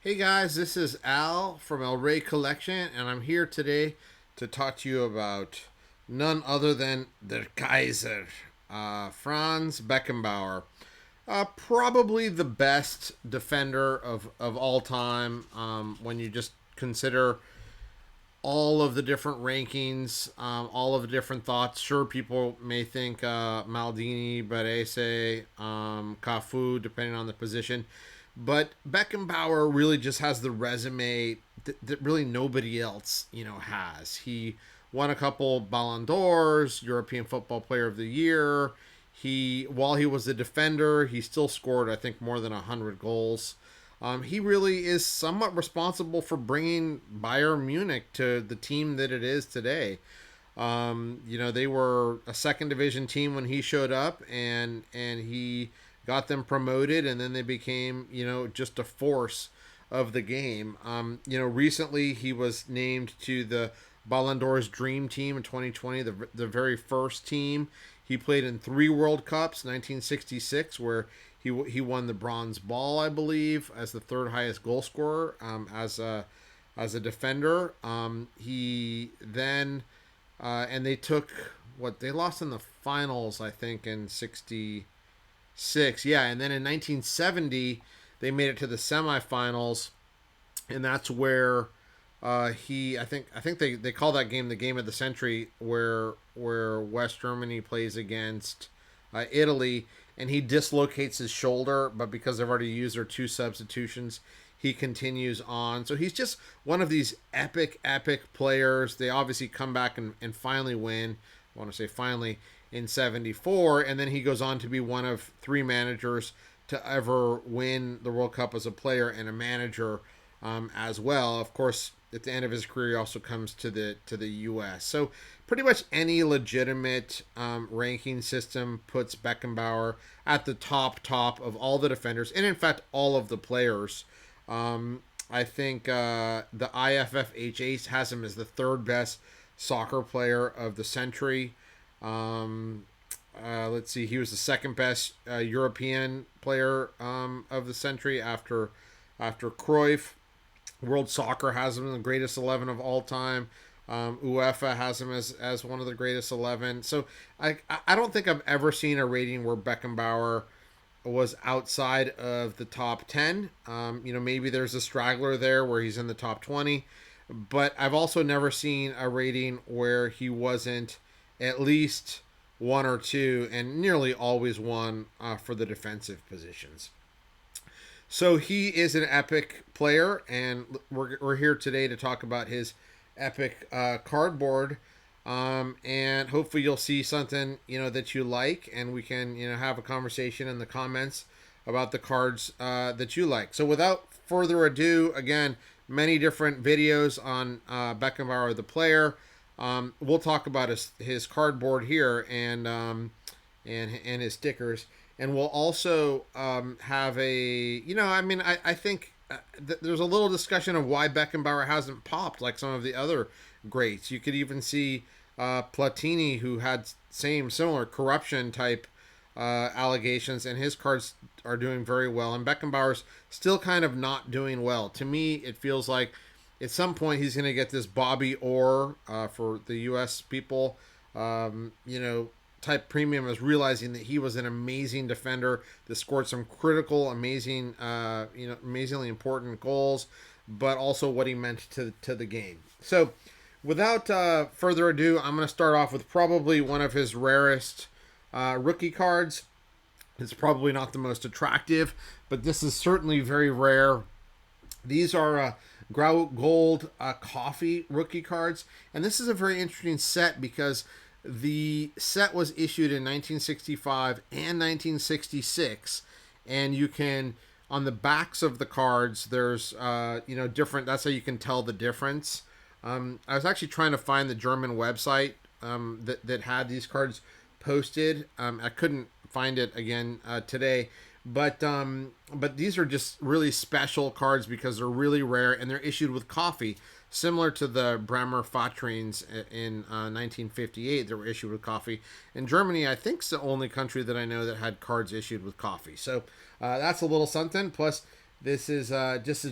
Hey guys, this is Al from El Rey Collection, and I'm here today to talk to you about none other than the Kaiser, Franz Beckenbauer. Probably the best defender of all time when you just consider all of the different rankings, all of the different thoughts. Sure, people may think Maldini, Barese, Cafu, depending on the position. But Beckenbauer really just has the resume that really nobody else, has. He won a couple Ballon d'Ors, European Football Player of the Year. While he was a defender, he still scored, I think, more than 100 goals. He really is somewhat responsible for bringing Bayern Munich to the team that it is today. They were a second division team when he showed up, and he got them promoted, and then they became, just a force of the game. Recently he was named to the Ballon d'Or's Dream Team in 2020, the very first team. He played in 3 World Cups: 1966, where he won the bronze ball, I believe, as the third highest goal scorer as a defender. He then and they took what they lost in the finals, I think, in '66. Yeah, and then in 1970 they made it to the semifinals, and that's where I think they call that game the game of the century, where West Germany plays against Italy, and he dislocates his shoulder, but because they've already used their 2 substitutions, he continues on. So he's just one of these epic players. They obviously come back and finally win. I want to say finally in '74, and then he goes on to be one of 3 managers to ever win the World Cup as a player and a manager as well. Of course, at the end of his career, he also comes to the U.S. So pretty much any legitimate ranking system puts Beckenbauer at the top of all the defenders, and in fact all of the players. I think the IFFHA has him as the third best soccer player of the century. Let's see, he was the second best European player of the century after Cruyff. World Soccer has him in the greatest 11 of all time. UEFA has him as one of the greatest 11. So I don't think I've ever seen a rating where Beckenbauer was outside of the top 10. Maybe there's a straggler there where he's in the top 20. But I've also never seen a rating where he wasn't at least one or two, and nearly always one for the defensive positions. So he is an epic player, and we're here today to talk about his epic cardboard. And hopefully you'll see something that you like, and we can have a conversation in the comments about the cards that you like. So without further ado, again, many different videos on Beckenbauer the player. We'll talk about his cardboard here and his stickers, and we'll also have I think there's a little discussion of why Beckenbauer hasn't popped like some of the other greats. You could even see Platini, who had similar corruption type allegations, and his cards are doing very well, and Beckenbauer's still kind of not doing well. To me, it feels like at some point he's going to get this Bobby Orr for the U.S. people, type premium, as realizing that he was an amazing defender that scored some critical, amazingly important goals, but also what he meant to the game. So, without further ado, I'm going to start off with probably one of his rarest rookie cards. It's probably not the most attractive, but this is certainly very rare. These are Grau Gold Coffee rookie cards, and this is a very interesting set because the set was issued in 1965 and 1966, and you can, on the backs of the cards, there's different. That's how you can tell the difference. I was actually trying to find the German website that had these cards posted. I couldn't find it again today, but these are just really special cards because they're really rare and they're issued with coffee, similar to the Bremer Fatrines in 1958 that were issued with coffee. In Germany, I think, it's the only country that I know that had cards issued with coffee. So that's a little something. Plus, This is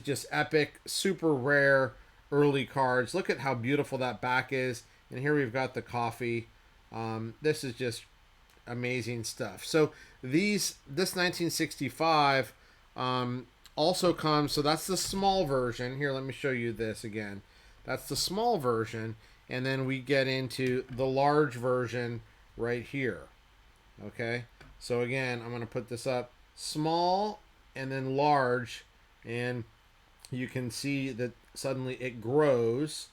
just epic, super rare early cards. Look at how beautiful that back is. And here we've got the coffee. This is just amazing stuff. So this 1965 also comes. So that's the small version. Here, let me show you this again. That's the small version, and then we get into the large version right here. Okay. So again, I'm going to put this up small and then large, and you can see that suddenly it grows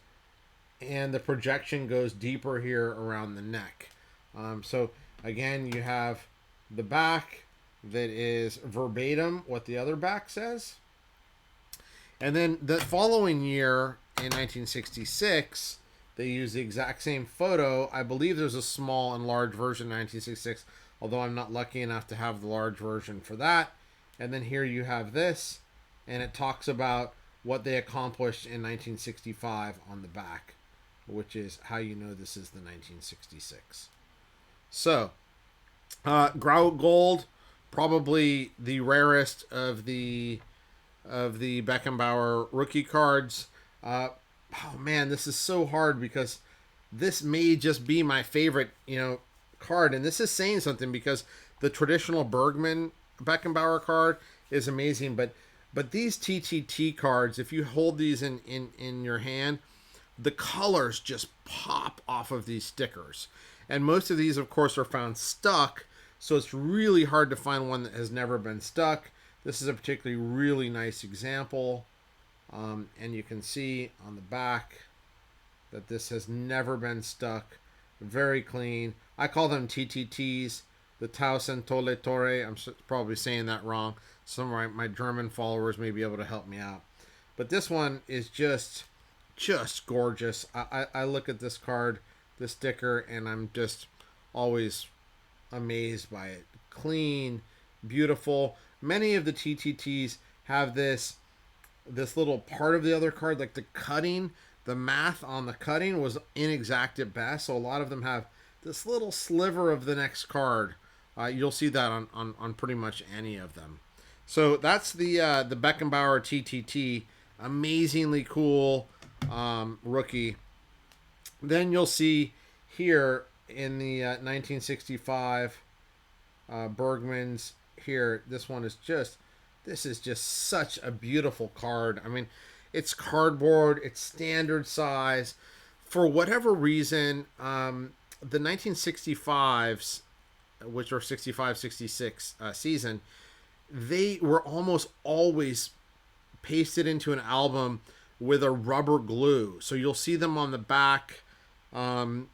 and the projection goes deeper here around the neck. So again, you have the back that is verbatim what the other back says. And then the following year in 1966, they use the exact same photo. I believe there's a small and large version in 1966, although I'm not lucky enough to have the large version for that. And then here you have this, and it talks about what they accomplished in 1965 on the back, which is how you know this is the 1966. So, Grau Gold, probably the rarest of the Beckenbauer rookie cards. Oh man, this is so hard because this may just be my favorite, card, and this is saying something because the traditional Bergman Beckenbauer card is amazing, but these TTT cards, if you hold these in your hand, the colors just pop off of these stickers. And most of these, of course, are found stuck, so it's really hard to find one that has never been stuck. This is a particularly really nice example. And you can see on the back that this has never been stuck. Very clean. I call them TTTs, the Tausen Tolle Torre. I'm probably saying that wrong. Some of my German followers may be able to help me out. But this one is just gorgeous. I look at this card, this sticker, and I'm just always amazed by it. Clean, beautiful. Many of the TTTs have this little part of the other card, like the cutting, the math on the cutting was inexact at best. So a lot of them have this little sliver of the next card. You'll see that on pretty much any of them. So that's the Beckenbauer TTT. Amazingly cool rookie. Then you'll see here in the 1965 Bergmans here, this is just such a beautiful card. I mean, it's cardboard, it's standard size. For whatever reason, the 1965s, which were 65, 66 season, they were almost always pasted into an album with a rubber glue. So you'll see them on the back, and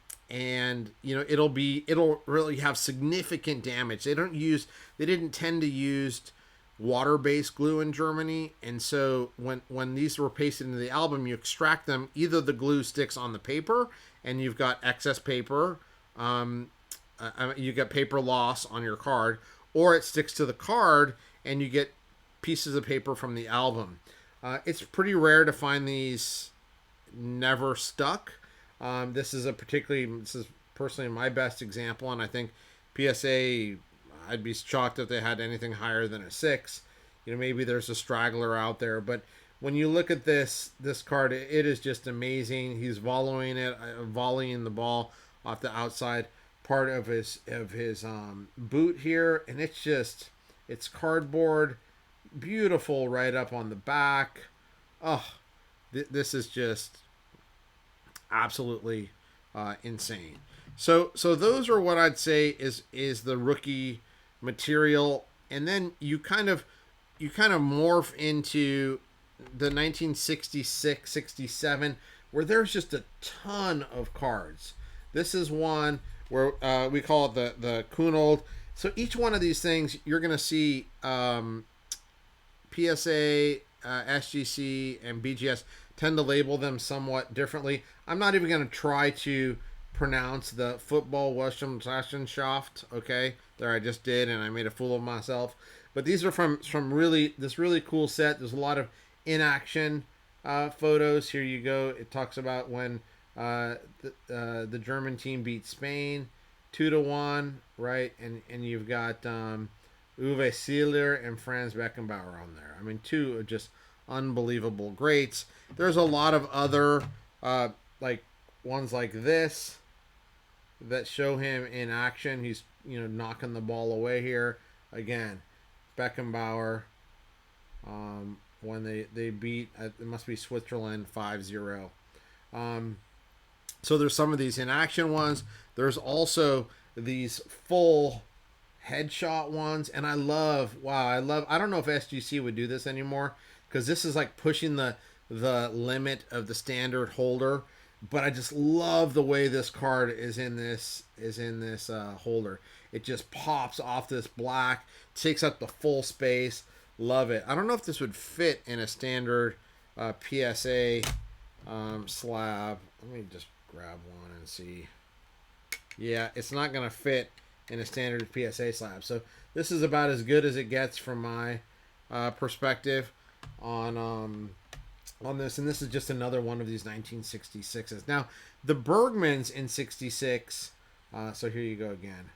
it'll really have significant damage. They didn't tend to use water-based glue in Germany, and so when these were pasted into the album, you extract them. Either the glue sticks on the paper and you've got excess paper, you get paper loss on your card, or it sticks to the card and you get pieces of paper from the album. It's pretty rare to find these never stuck. This is personally my best example, and I think PSA, I'd be shocked if they had anything higher than a 6. Maybe there's a straggler out there, but when you look at this card, it is just amazing. He's volleying the ball off the outside part of his boot here, and it's cardboard, beautiful right up on the back. Oh, this is just absolutely insane. So those are what I'd say is the rookie material, and then you kind of morph into the 1966, 67, where there's just a ton of cards. This is one where we call it the Kunold. So each one of these things you're going to see PSA, SGC, and BGS tend to label them somewhat differently. I'm not even going to try to pronounce the football Wurstenschaft, okay? There I just did, and I made a fool of myself. But these are from this really cool set. There's a lot of in-action photos. Here you go. It talks about when the German team beat Spain 2-1, right? And you've got Uwe Seeler and Franz Beckenbauer on there. I mean, two are just unbelievable greats. There's a lot of other like ones like this that show him in action. He's knocking the ball away here again. Beckenbauer when they beat it must be Switzerland 5-0. So there's some of these in action ones. There's also these full headshot ones, and I don't know if SGC would do this anymore because this is like pushing the limit of the standard holder. But I just love the way this card is in this holder. It just pops off this black, takes up the full space. Love it. I don't know if this would fit in a standard PSA slab. Let me just grab one and see. Yeah, it's not going to fit in a standard PSA slab. So this is about as good as it gets from my perspective on this. And this is just another one of these 1966s. Now, the Bergmans in 66. So here you go again.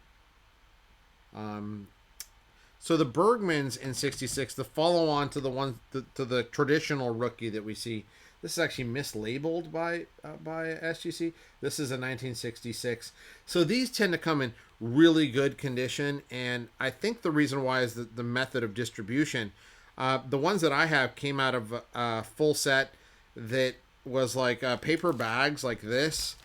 So the Bergmans in 66, the follow on to the one to the traditional rookie that we see. This is actually mislabeled by SGC. This is a 1966. So these tend to come in really good condition, and I think the reason why is the method of distribution. The ones that I have came out of a full set that was like paper bags like this,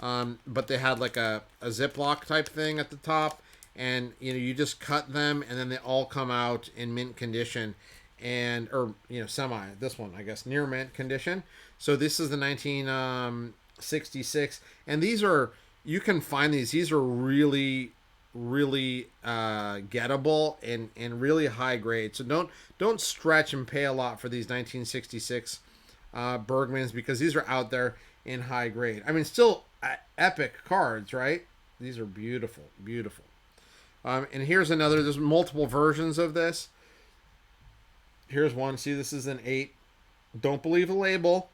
but they had like a Ziploc type thing at the top, and you just cut them, and then they all come out in mint condition. Or semi, this one I guess near mint condition. So this is the 1966, and you can find these are really gettable and really high grade. So don't stretch and pay a lot for these 1966 Bergmans, because these are out there in high grade. I mean, still epic cards, right? These are beautiful. And here's another. There's multiple versions of this. Here's one. See, this is an 8. Don't believe the label.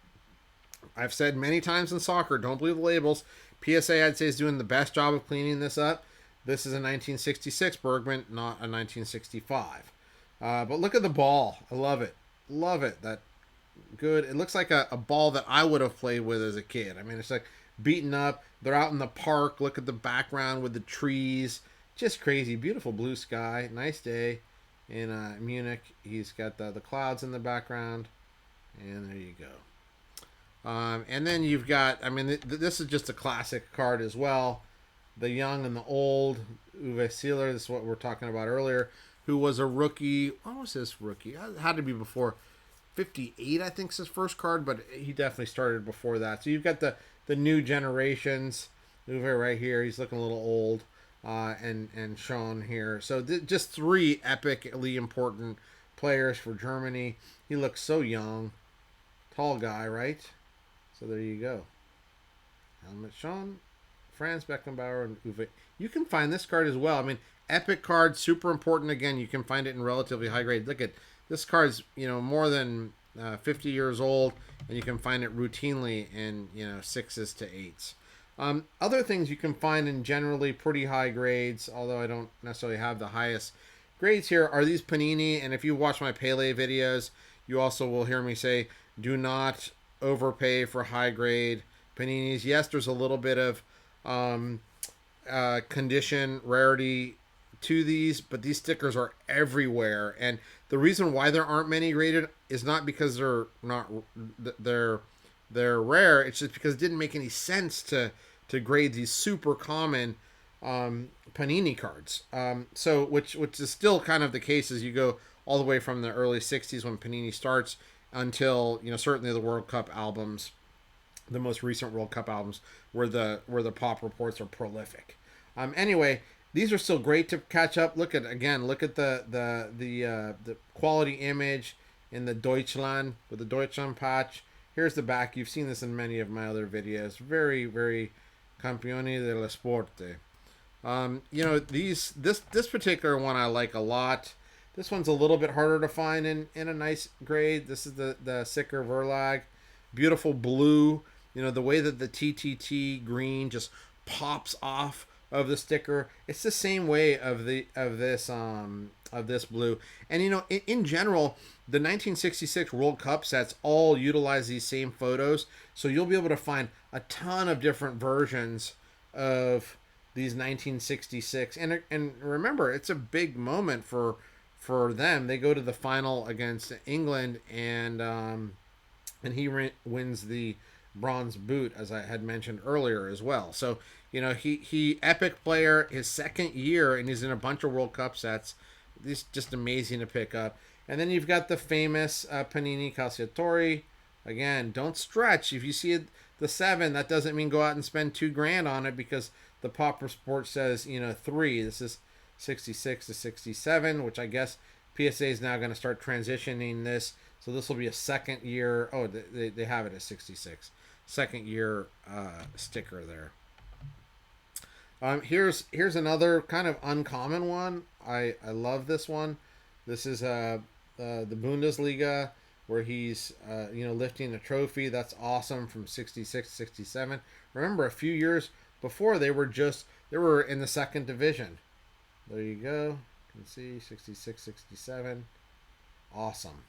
I've said many times in soccer, don't believe the labels. PSA, I'd say, is doing the best job of cleaning this up. This is a 1966 Bergman, not a 1965. But look at the ball. I love it. That good. It looks like a ball that I would have played with as a kid. I mean, it's like beaten up. They're out in the park. Look at the background with the trees. Just crazy. Beautiful blue sky. Nice day in Munich. He's got the clouds in the background, and there you go. And then you've got, I mean, this is just a classic card as well. The young and the old. Uwe Seeler, this is what we were talking about earlier, who was a rookie. What was his rookie? It had to be before 58, I think, is his first card, but he definitely started before that. So you've got the new generations. Uwe right here, he's looking a little old. And shown here. So just 3 epically important players for Germany. He looks so young. Tall guy, right? So there you go. Helmet shown. Franz Beckenbauer and Uwe. You can find this card as well. I mean, epic card, super important. Again, you can find it in relatively high grade. Look at this card's, more than 50 years old, and you can find it routinely in, 6s to 8s. Other things you can find in generally pretty high grades, although I don't necessarily have the highest grades here, are these Panini. And if you watch my Pele videos, you also will hear me say, do not overpay for high grade Paninis. Yes, there's a little bit of condition rarity to these, but these stickers are everywhere. And the reason why there aren't many graded is not because they're rare. It's just because it didn't make any sense to grade these super common Panini cards. So which is still kind of the case as you go all the way from the early 60s when Panini starts until certainly the World Cup albums, the most recent World Cup albums, where the pop reports are prolific. Anyway, these are still great to catch up. Look at the quality image in the Deutschland with the Deutschland patch. Here's the back. You've seen this in many of my other videos. Very, very campioni dello sport. This particular one I like a lot. This one's a little bit harder to find in a nice grade. This is the Sicker Verlag. Beautiful blue. The way that the TTT green just pops off of the sticker. It's the same way of this of this blue. And in general, the 1966 World Cup sets all utilize these same photos, so you'll be able to find a ton of different versions of these 1966. And remember, it's a big moment for them. They go to the final against England, and he wins the bronze boot, as I had mentioned earlier as well. So he epic player, his second year, and he's in a bunch of World Cup sets. This just amazing to pick up. And then you've got the famous Panini Calciatori. Again, don't stretch. If you see it, the 7, that doesn't mean go out and spend $2,000 on it, because the Popper Sport says 3. This is 66 to 67, which I guess PSA is now going to start transitioning this. So this will be a second year. Oh, they have it as 66. Second year sticker there. Here's another kind of uncommon one. I love this one. This is the Bundesliga, where he's lifting a trophy. That's awesome, from 66 67. Remember, a few years before they were in the second division. There you go. You can see 66 67. Awesome.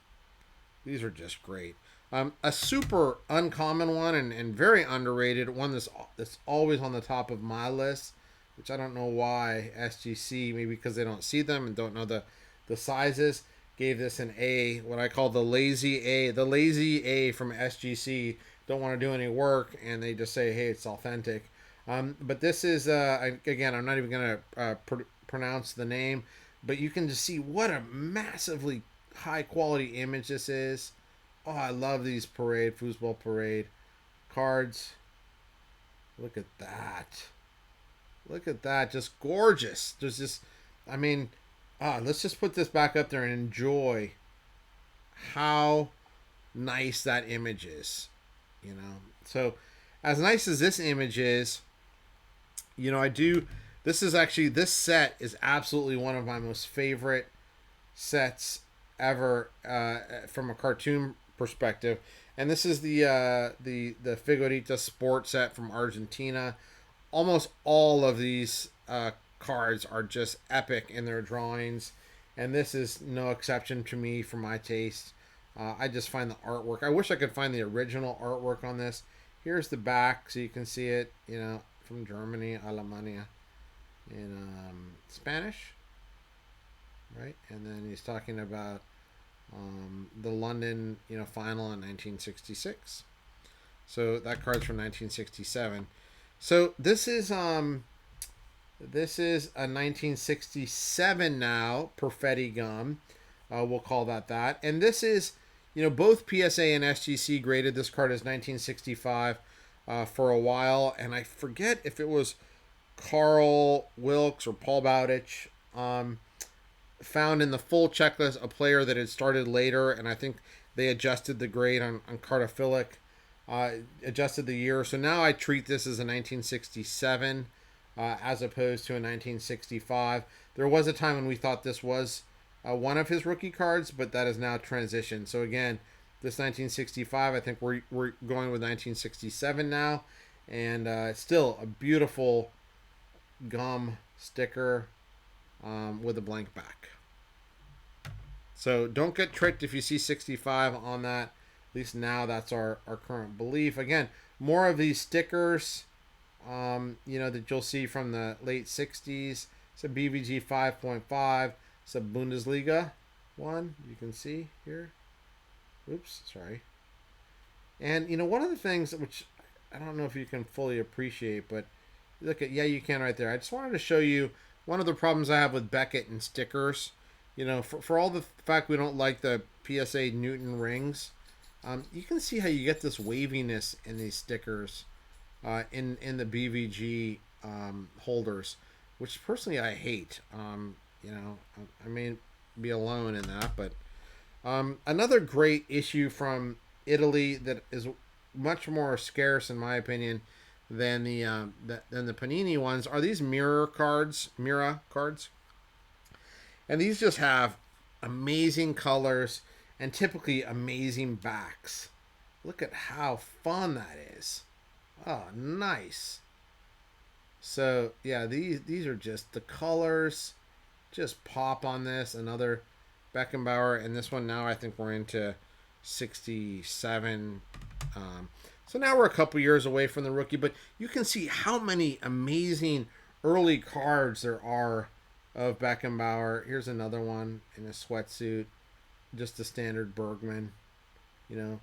These are just great. A super uncommon one, and very underrated one that's always on the top of my list, which I don't know why SGC, maybe because they don't see them and don't know the sizes, gave this an A, what I call the lazy A. The lazy A from SGC don't want to do any work, and they just say, hey, it's authentic. But this is, again, I'm not even going to pronounce the name, but you can just see what a massively high quality image this is. Oh, I love these foosball parade cards. Look at that. Look at that. Just gorgeous. There's just, let's just put this back up there and enjoy how nice that image is. So as nice as this image is, this set is absolutely one of my most favorite sets ever from a cartoon perspective. And this is the Figurita Sport set from Argentina. Almost all of these cards are just epic in their drawings, and this is no exception to me for my taste. I just find the artwork. I wish I could find the original artwork on this. Here's the back, so you can see it. From Germany, Alemania, in Spanish, right? And then he's talking about the London, final in 1966. So that card's from 1967. So this is a 1967 now Perfetti gum. We'll call that. And this is, both PSA and SGC graded this card as 1965 for a while, and I forget if it was Carl Wilkes or Paul Bowditch. Found in the full checklist a player that had started later, and I think they adjusted the grade on Cartophilic, adjusted the year. So now I treat this as a 1967 as opposed to a 1965. There was a time when we thought this was one of his rookie cards, but that is now transitioned. So again, this 1965, I think we're going with 1967 now, and still a beautiful gum sticker with a blank back. So don't get tricked if you see 65 on that. At least now that's our current belief. Again, more of these stickers, that you'll see from the late 60s. It's a BVG 5.5. It's a Bundesliga one. You can see here. Oops, sorry. And, one of the things which I don't know if you can fully appreciate, but look at, yeah, you can right there. I just wanted to show you one of the problems I have with Beckett and stickers. For all the fact we don't like the PSA Newton rings, you can see how you get this waviness in these stickers in the BVG holders, which personally I hate. I may be alone in that, but another great issue from Italy that is much more scarce in my opinion than the Panini ones are these Mira cards, and these just have amazing colors and typically amazing backs. Look at how fun that is. Oh, nice. So yeah, these are just the colors just pop on this. Another Beckenbauer, and this one now I think we're into 67. Um, so now we're a couple years away from the rookie, but you can see how many amazing early cards there are of Beckenbauer. Here's another one in a sweatsuit, just a standard Bergman. You know,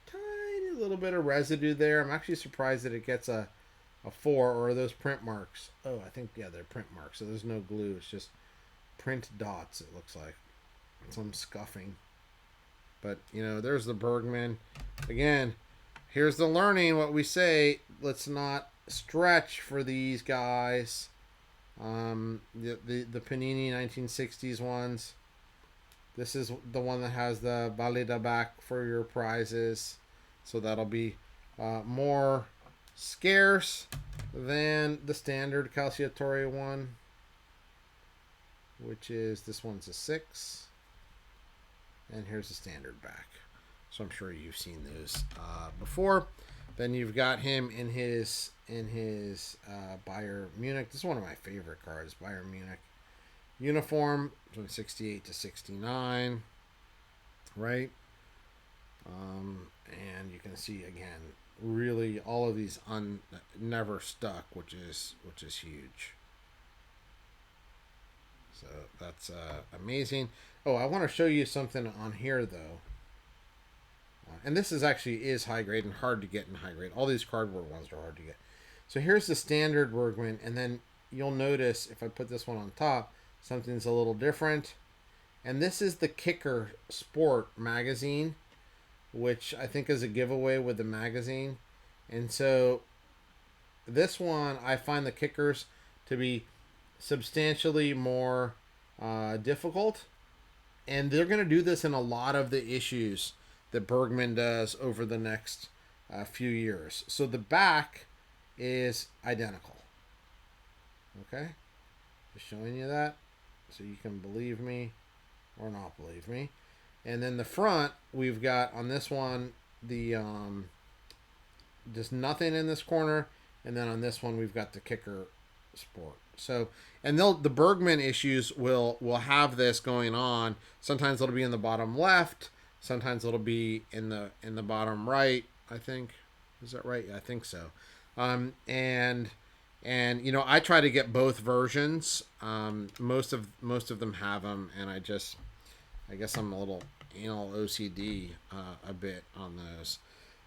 tiny little bit of residue there. I'm actually surprised that it gets a 4, or are those print marks? Oh, I think, yeah, they're print marks. So there's no glue. It's just print dots, it looks like. Some scuffing. But, there's the Bergman. Again, here's the learning, what we say. Let's not stretch for these guys. The Panini 1960s ones. This is the one that has the Balida back for your prizes. So that'll be more scarce than the standard Calciatore one, which is, this one's a 6. And here's the standard back. So I'm sure you've seen those before. Then you've got him in his Bayern Munich. This is one of my favorite cards, Bayern Munich uniform from 68 to 69, right? And you can see again, really all of these never stuck, which is huge. So that's amazing. Oh, I want to show you something on here though. And this is high grade and hard to get in high grade. All these cardboard ones are hard to get. So here's the standard Bergman, and then you'll notice if I put this one on top, something's a little different. And this is the Kicker Sport magazine, which I think is a giveaway with the magazine. And so this one, I find the kickers to be substantially more difficult. And they're going to do this in a lot of the issues that Bergman does over the next few years. So the back is identical. Okay? Just showing you that so you can believe me or not believe me. And then the front, we've got on this one the just nothing in this corner, and then on this one we've got the Kicker Sport. So, and the Bergman issues will have this going on. Sometimes it'll be in the bottom left, sometimes it'll be in the bottom right. I think, is that right? Yeah, I think so. And I try to get both versions. Most of them have them, and I guess I'm a little anal OCD a bit on those.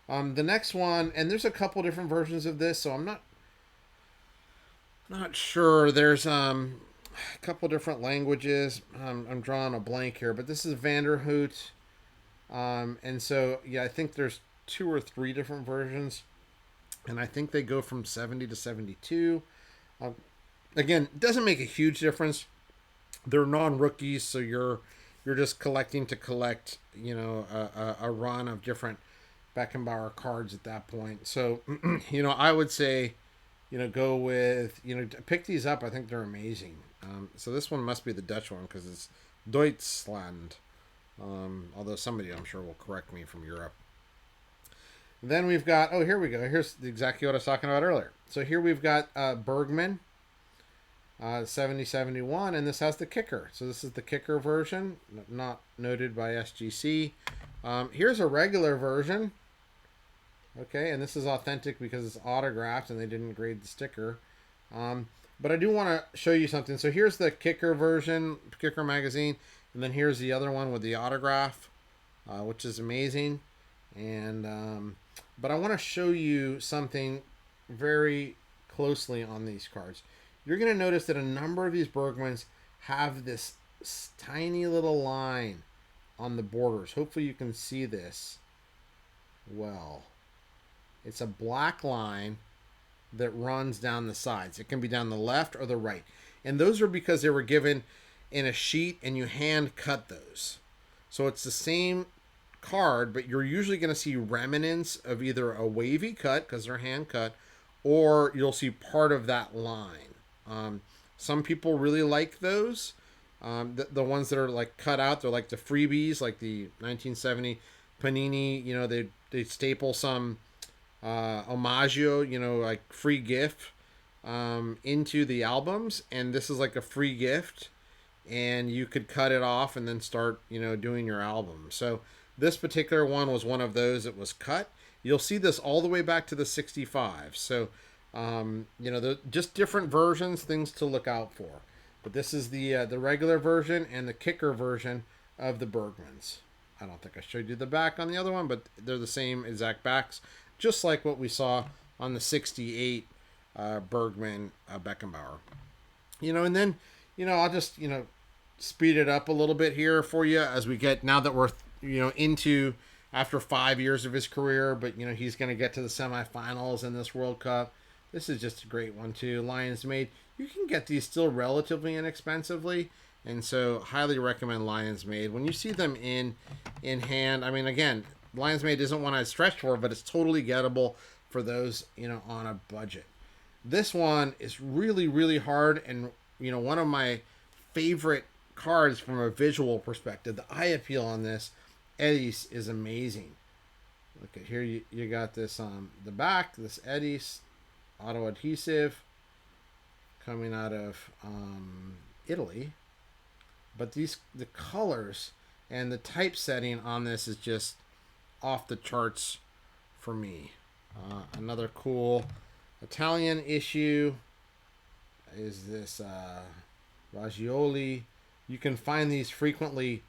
The next one, and there's a couple different versions of this, so I'm not sure. There's a couple different languages. I'm drawing a blank here, but this is Vanderhoot. And so, yeah, I think there's 2 or 3 different versions, and I think they go from 70 to 72. Again, it doesn't make a huge difference. They're non-rookies, so you're just collecting to collect, a run of different Beckenbauer cards at that point. So, I would say, go with, pick these up. I think they're amazing. So this one must be the Dutch one because it's Deutschland. Although somebody, I'm sure, will correct me from Europe. Then we've got, here we go. Here's exactly what I was talking about earlier. So here we've got Bergman, 70-71, and this has the Kicker. So this is the Kicker version, not noted by SGC. Here's a regular version. Okay, and this is authentic because it's autographed and they didn't grade the sticker. But I do want to show you something. So here's the Kicker version, Kicker magazine, and then here's the other one with the autograph, which is amazing. And but I want to show you something very closely on these cards. You're going to notice that a number of these Bergmans have this tiny little line on the borders. Hopefully you can see this well. It's a black line that runs down the sides. It can be down the left or the right. And those are because they were given in a sheet and you hand cut those. So it's the same card, but you're usually going to see remnants of either a wavy cut because they're hand cut, or you'll see part of that line. Some people really like those. The ones that are like cut out, they're like the freebies, like the 1970 Panini. They staple some omaggio, like free gift into the albums, and this is like a free gift. and you could cut it off and then start, doing your album. So this particular one was one of those that was cut. You'll see this all the way back to the 65. So, just different versions, things to look out for. But this is the regular version and the kicker version of the Bergmans. I don't think I showed you the back on the other one, but they're the same exact backs, just like what we saw on the 68 Bergman Beckenbauer. And then, I'll just, speed it up a little bit here for you as we get, now that we're, into after 5 years of his career, but, he's going to get to the semifinals in this World Cup. This is just a great one, too. Lions Made. You can get these still relatively inexpensively, and so highly recommend Lions Made. When you see them in hand, I mean, again, Lions Made isn't one I'd stretch for, but it's totally gettable for those, on a budget. This one is really, really hard, and, one of my favorite cards from a visual perspective. The eye appeal on this Eddies is amazing. Look at here, you got this on the back, this Eddies auto adhesive coming out of Italy. But the colors and the typesetting on this is just off the charts for me. Another cool Italian issue is this Ragioli. You can find these frequently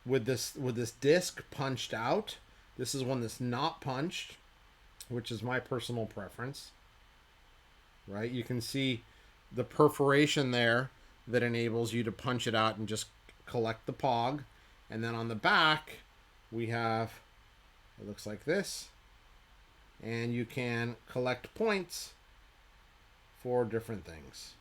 with this disc punched out. This is one that's not punched, which is my personal preference. Right? You can see the perforation there that enables you to punch it out and just collect the pog. And then on the back, we have, it looks like this. And you can collect points for different things.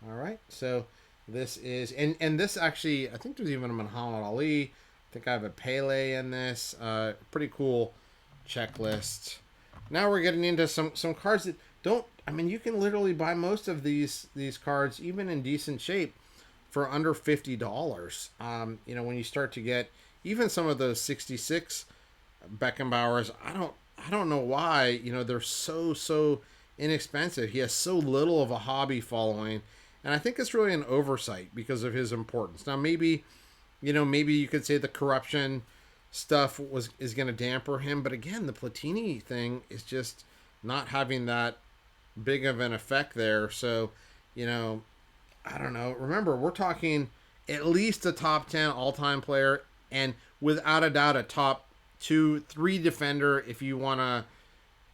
All right, so this is, and this actually, I think there's even a Muhammad Ali. I think I have a Pele in this. Pretty cool checklist. Now we're getting into some cards that don't, I mean, you can literally buy most of these cards, even in decent shape, for under $50. When you start to get even some of those 66 Beckenbauers, I don't know why, they're so inexpensive. He has so little of a hobby following, and I think it's really an oversight because of his importance. Now maybe you could say the corruption stuff is going to damper him, but again, the Platini thing is just not having that big of an effect there. So, I don't know. Remember, we're talking at least a top 10 all-time player, and without a doubt a top 2-3 defender if you want to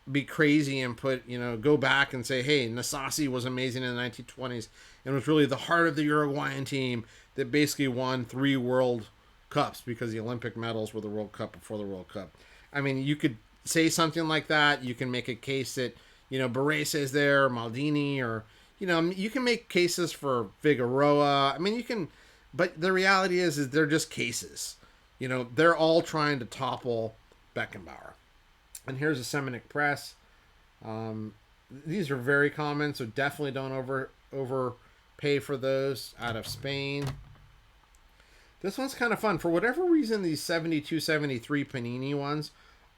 be crazy and put, go back and say, hey, Nasasi was amazing in the 1920s and was really the heart of the Uruguayan team that basically won 3 World Cups because the Olympic medals were the World Cup before the World Cup. I mean, you could say something like that. You can make a case that, Baresi is there, Maldini, or, you can make cases for Figueroa. I mean, you can, but the reality is they're just cases. They're all trying to topple Beckenbauer. And here's a Semenuk Press. These are very common, so definitely don't overpay for those out of Spain. This one's kind of fun. For whatever reason, these 72, 73 Panini ones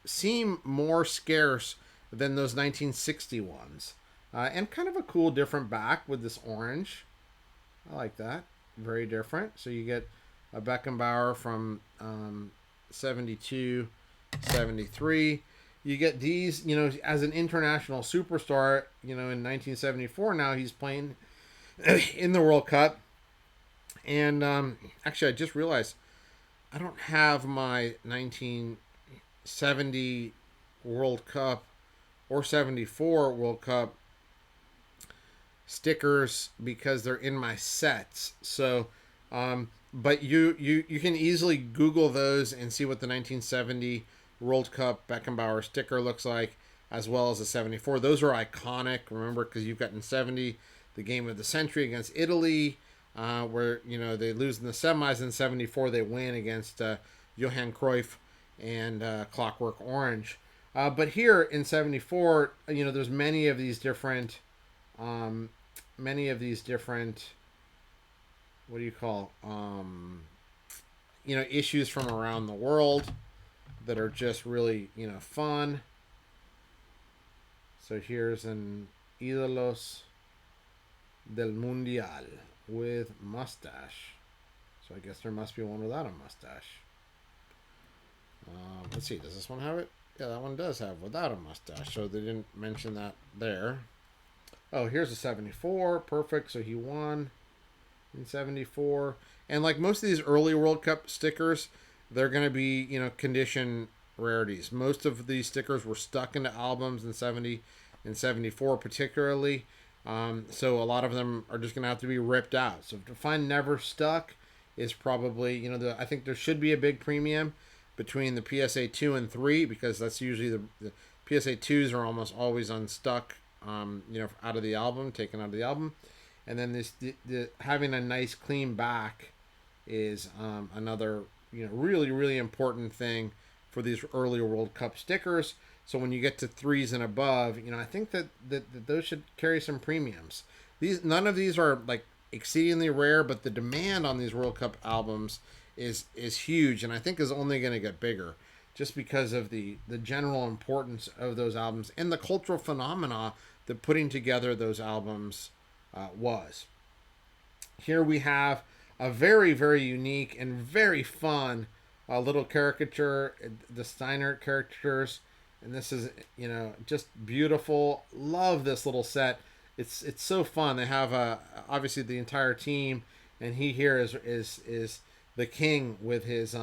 seem more scarce than those 1960 ones. And kind of a cool different back with this orange. I like that. Very different. So you get a Beckenbauer from 72, 73. You get these, as an international superstar, in 1974 now he's playing in the World Cup. And actually, I just realized I don't have my 1970 World Cup or 74 World Cup stickers because they're in my sets. So, but you can easily Google those and see what the 1970 World Cup Beckenbauer sticker looks like, as well as the 74. Those are iconic, remember, because you've got in 70 the game of the century against Italy, where they lose in the semis. In 74 they win against Johan Cruyff and Clockwork Orange. But here in 74, there's many of these different what do you call issues from around the world that are just really fun. So here's an Ídolos del Mundial, with mustache. So I guess there must be one without a mustache. Let's see, does this one have it? Yeah, that one does have without a mustache. So they didn't mention that there. Oh, here's a 74. Perfect. So he won in 74. And like most of these early World Cup stickers, they're going to be, condition rarities. Most of these stickers were stuck into albums in 70 and 74 particularly. So a lot of them are just going to have to be ripped out. So to find never stuck is probably, I think there should be a big premium between the PSA 2 and 3 because that's usually the PSA 2s are almost always unstuck, out of the album, taken out of the album. And then the having a nice clean back is another, really, really important thing for these early World Cup stickers. So when you get to 3s and above, I think that those should carry some premiums. None of these are like exceedingly rare, but the demand on these World Cup albums is huge, and I think is only going to get bigger just because of the general importance of those albums and the cultural phenomena that putting together those albums was. Here we have a very, very unique and very fun little caricature, the Steiner caricatures, and this is just beautiful. Love this little set. It's so fun. They have obviously the entire team, and he here is the king with his